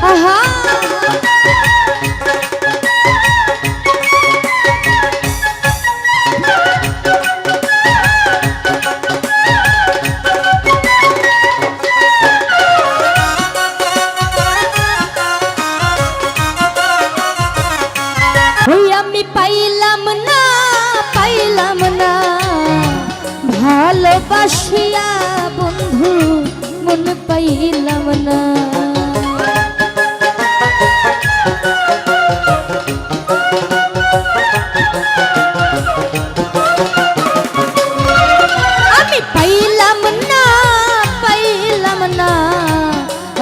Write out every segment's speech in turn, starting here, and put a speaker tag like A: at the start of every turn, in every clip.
A: আহা আমি পাইলাম না ভালোবাসিয়া বন্ধু মন পাইলাম না। আমি পাইলাম না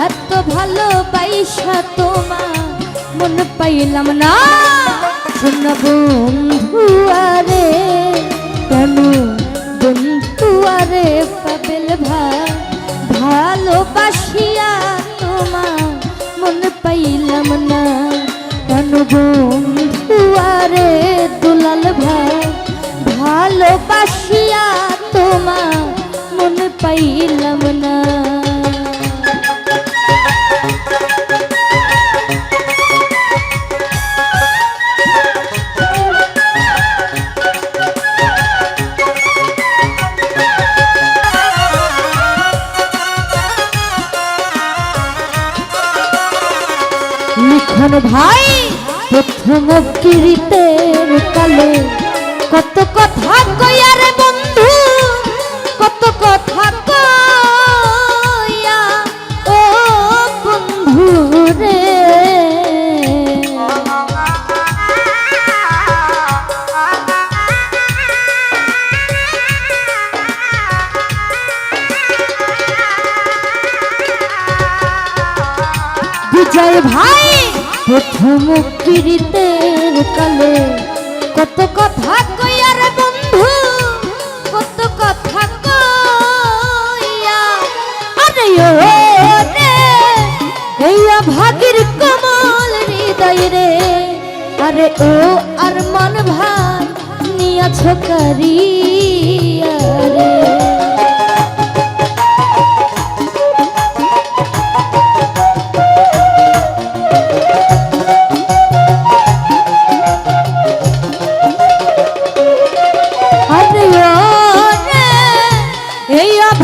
A: এত ভালোবাসা তোমার মন পাইলাম না। শোন বন্ধু আরে কেন বন্ধু আরে পাবেল ভালোবাসিয়া তোমার মন পাইলাম না। কেন বন্ধু আরে দুলাল ভালোবাসিয়া তোমার মন পাইলাম না। লিখন ভাই প্রথম কীর্তের কালে কত কথা কইয়া রে বন্ধু কত কথা কইয়া ও বন্ধু রে। বিজয় ভাই প্রথম কীর্তের কালে কত কথা কইয়া রে বন্ধু কত কথা কইয়া আরে ও রে এইয়া ভাগির কমল হৃদয় রে আরে ও আর মন ভাই নিয়াছ করিয়া রে।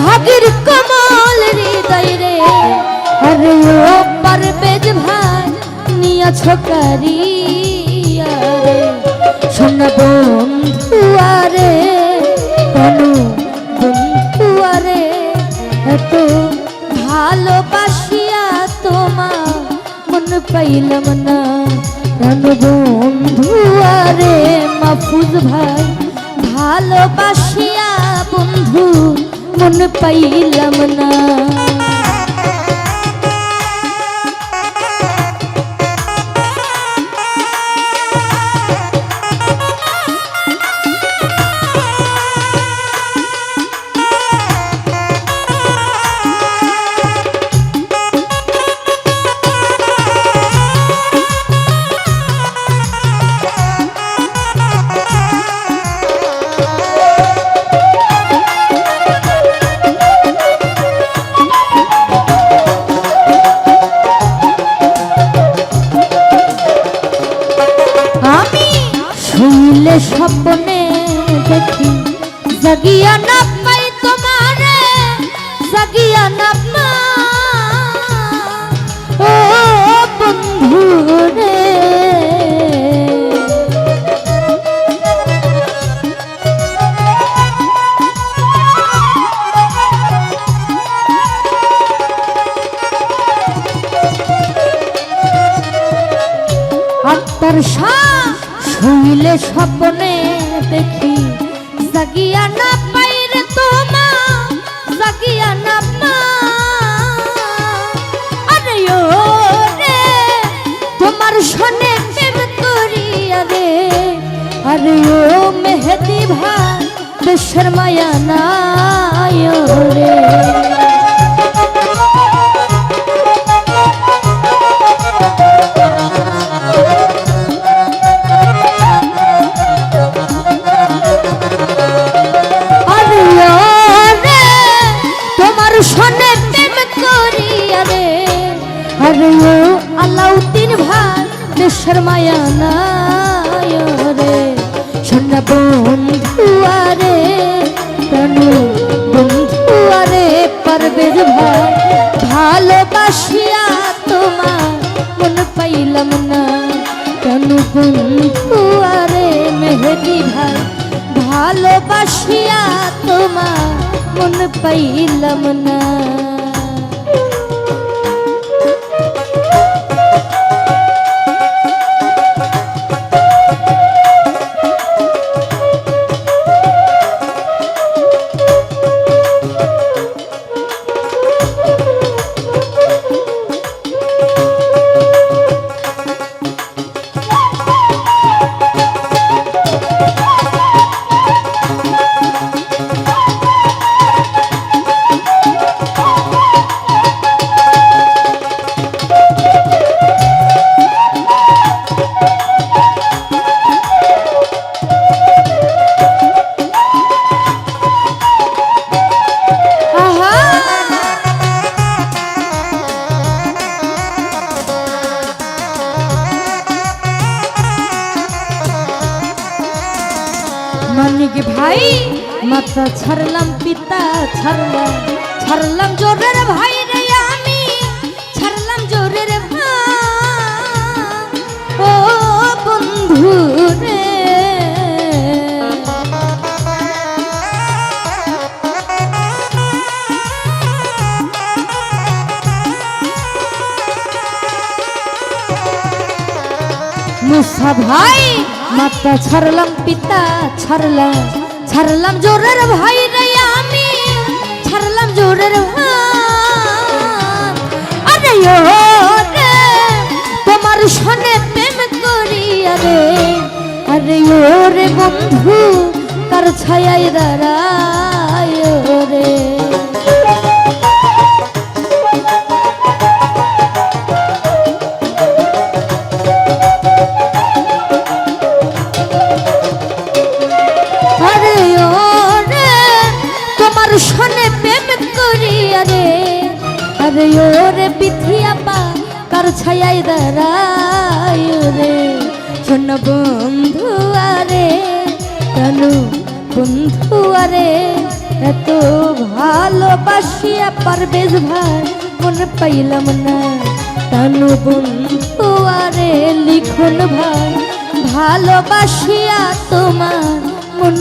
A: ভাগির কমল হৃদয় রে আরে ও পারবেজ ভাই নিয়াছ করিয়া রে। শোন বন্ধু আরে কেন বন্ধু আরে এত ভালোবাসিয়া তোমার মন পাইলাম না। কেন বন্ধু আরে মাহফুজ ভাই ভালোবাসিয়া বন্ধু মন পাইলাম না। শুইলে স্বপ্নে দেখি জাগিয়া না পাই তোমারে জাগিয়া না পাই ও বন্ধু রে। আত্মার শুইলে স্বপ্নে দেখি জাগিয়া না পাই রে তোমার জাগিয়া না পাই আরে ও রে তোমার সনে প্রেম করিয়া রে আরে ও মেহেদি ভাই দেশের মায়া নাই রে। আরে ও আলাউদ্দিন ভাই দেশের মায়া নাই রে সোনা বন্ধু আরে প্রাণু বন্ধু আরে পারবেজ ভাই ভালোবাসিয়া তোমার মন পাইলাম না প্রাণু বন্ধু আরে মেহেদি ভাই ভালোবাসিয়া তোমার মন পাইলাম না মানিক ভাই মাতা ছাড়লাম পিতা ছাড়লাম জোরের ভাই রে আমি ছাড়লাম জোরের ভাই ও বন্ধু রে মুসা ভাই মাতা ছাড়লাম পিতা ছাড়লাম জোরের ভাই রে আমি ছাড়লাম জোরের ভাই আরে ও রে তোমার সনে প্রেম করিয়া রে আরে ও রে বন্ধু তার ছায়ায় দাঁড়ায় রে সনে প্রেম করিয়া রে আরে ওরে পিথিয়া পা তার ছায়ায় দাঁড়ায় রে শোন বন্ধু আরে কানু বন্ধু আরে এত ভালোবাসিয়া পারবেজ ভাই মন পাইলাম না কানু বন্ধু আরে লিখন ভাই ভালোবাসিয়া তোমার মন